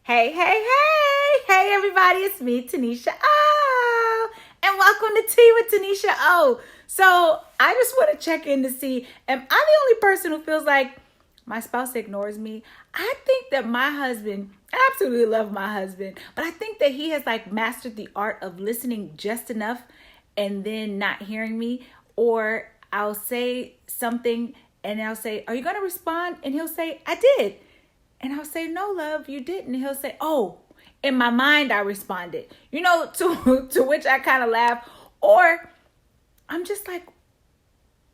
Hey, hey, hey! Hey, everybody, it's me, Tuniscia O! And welcome to Tea with Tuniscia O! So, I just want to check in to see, am I the only person who feels like my spouse ignores me? I think that my husband, I absolutely love my husband, but I think that he has mastered the art of listening just enough and then not hearing me. Or I'll say something and I'll say, "Are you going to respond?" And he'll say, "I did." And I'll say, "No, love, you didn't." And he'll say, "Oh, in my mind, I responded." To which I kind of laugh. Or I'm just like,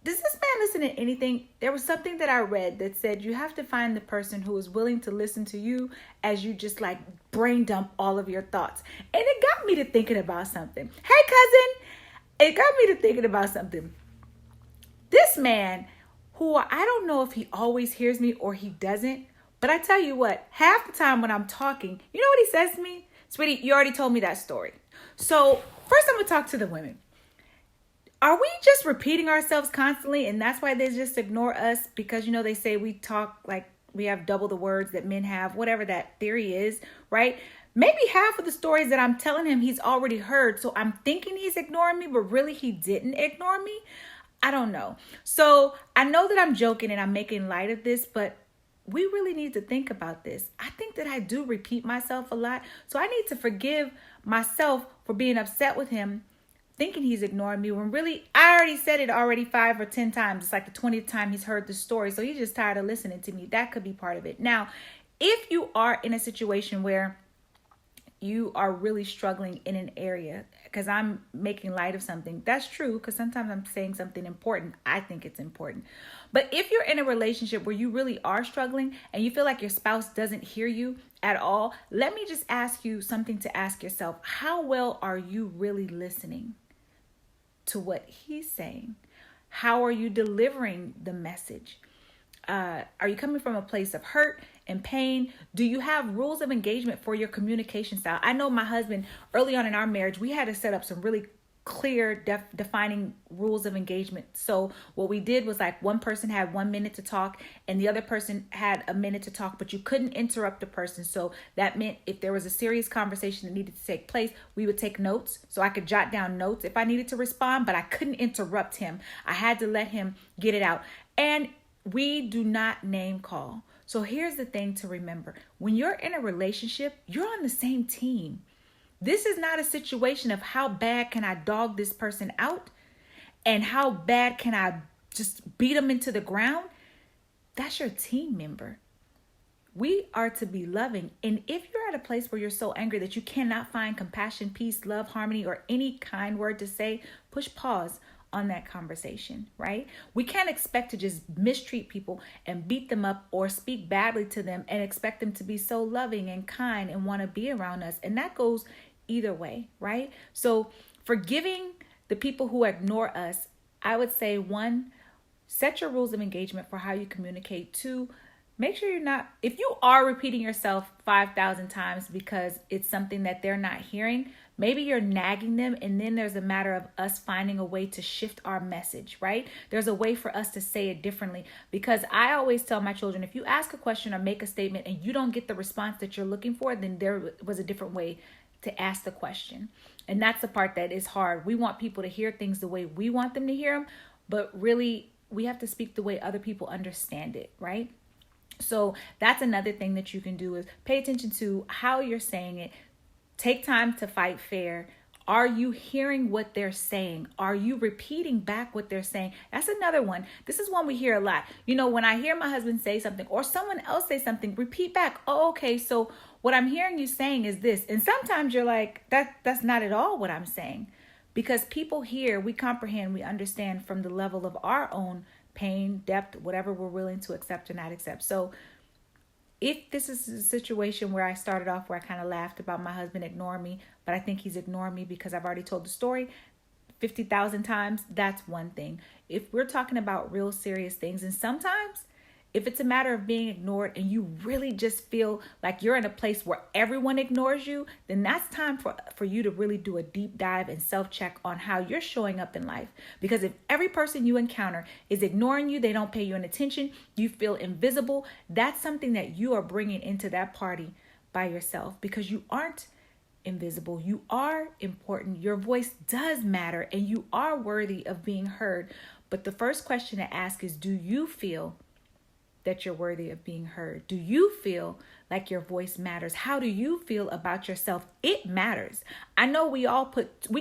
does this man listen to anything? There was something that I read that said you have to find the person who is willing to listen to you as you just brain dump all of your thoughts. And it got me to thinking about something. Hey, cousin, it got me to thinking about something. This man, who I don't know if he always hears me or he doesn't, but I tell you what, half the time when I'm talking, you know what he says to me? "Sweetie, you already told me that story." So first I'm going to talk to the women. Are we just repeating ourselves constantly, and that's why they just ignore us? Because, they say we talk like we have double the words that men have, whatever that theory is, right? Maybe half of the stories that I'm telling him he's already heard. So I'm thinking he's ignoring me, but really he didn't ignore me. I don't know. So I know that I'm joking and I'm making light of this, but we really need to think about this. I think that I do repeat myself a lot. So I need to forgive myself for being upset with him, thinking he's ignoring me, when really I already said it 5 or 10 times. It's like the 20th time he's heard the story. So he's just tired of listening to me. That could be part of it. Now, if you are in a situation where you are really struggling in an area, because I'm making light of something, that's true, because sometimes I'm saying something important. I think it's important. But if you're in a relationship where you really are struggling and you feel like your spouse doesn't hear you at all, let me just ask you something to ask yourself. How well are you really listening to what he's saying? How are you delivering the message? Are you coming from a place of hurt and pain? Do you have rules of engagement for your communication style? I know my husband, early on in our marriage, we had to set up some really clear defining rules of engagement. So what we did was one person had 1 minute to talk and the other person had a minute to talk, but you couldn't interrupt the person. So that meant if there was a serious conversation that needed to take place, we would take notes. So I could jot down notes if I needed to respond, but I couldn't interrupt him. I had to let him get it out. And we do not name call. So here's the thing to remember. When you're in a relationship, you're on the same team. This is not a situation of how bad can I dog this person out and how bad can I just beat them into the ground. That's your team member. We are to be loving. And if you're at a place where you're so angry that you cannot find compassion, peace, love, harmony, or any kind word to say, push pause on that conversation, right? We can't expect to just mistreat people and beat them up or speak badly to them and expect them to be so loving and kind and want to be around us. And that goes either way, right? So forgiving the people who ignore us, I would say, 1, set your rules of engagement for how you communicate. 2, make sure if you are repeating yourself 5,000 times because it's something that they're not hearing, maybe you're nagging them, and then there's a matter of us finding a way to shift our message, right? There's a way for us to say it differently, because I always tell my children, if you ask a question or make a statement and you don't get the response that you're looking for, then there was a different way to ask the question. And that's the part that is hard. We want people to hear things the way we want them to hear them, but really we have to speak the way other people understand it, right? So that's another thing that you can do, is pay attention to how you're saying it. Take time to fight fair. Are you hearing what they're saying? Are you repeating back what they're saying? That's another one. This is one we hear a lot. When I hear my husband say something or someone else say something, repeat back. "Oh, okay, so what I'm hearing you saying is this." And sometimes you're like, that's not at all what I'm saying. Because people hear, we comprehend, we understand from the level of our own pain, depth, whatever we're willing to accept or not accept. So if this is a situation where I started off where I kind of laughed about my husband ignoring me, but I think he's ignoring me because I've already told the story 50,000 times, that's one thing. If we're talking about real serious things, and sometimes if it's a matter of being ignored and you really just feel like you're in a place where everyone ignores you, then that's time for you to really do a deep dive and self-check on how you're showing up in life. Because if every person you encounter is ignoring you, they don't pay you any attention, you feel invisible, that's something that you are bringing into that party by yourself, because you aren't invisible. You are important. Your voice does matter, and you are worthy of being heard. But the first question to ask is, do you feel that you're worthy of being heard? Do you feel like your voice matters? How do you feel about yourself? It matters. I know we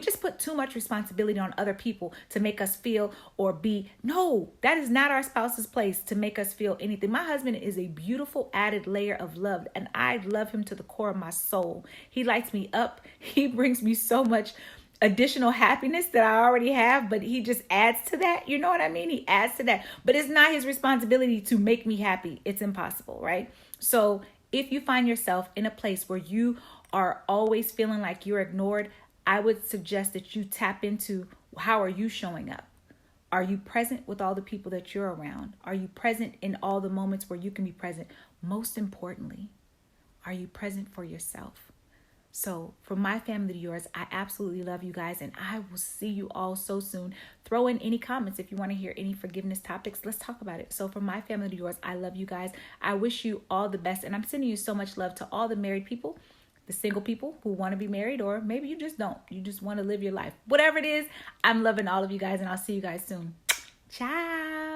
just put too much responsibility on other people to make us feel or be. No, that is not our spouse's place to make us feel anything. My husband is a beautiful added layer of love, and I love him to the core of my soul. He lights me up. He brings me so much additional happiness that I already have, but he just adds to that. You know what I mean? He adds to that, but it's not his responsibility to make me happy. It's impossible, right? So if you find yourself in a place where you are always feeling like you're ignored, I would suggest that you tap into, how are you showing up? Are you present with all the people that you're around? Are you present in all the moments where you can be present? Most importantly, are you present for yourself? So from my family to yours, I absolutely love you guys, and I will see you all so soon. Throw in any comments if you want to hear any forgiveness topics. Let's talk about it. So from my family to yours, I love you guys. I wish you all the best, and I'm sending you so much love to all the married people, the single people who want to be married, or maybe you just don't. You just want to live your life. Whatever it is, I'm loving all of you guys, and I'll see you guys soon. Ciao.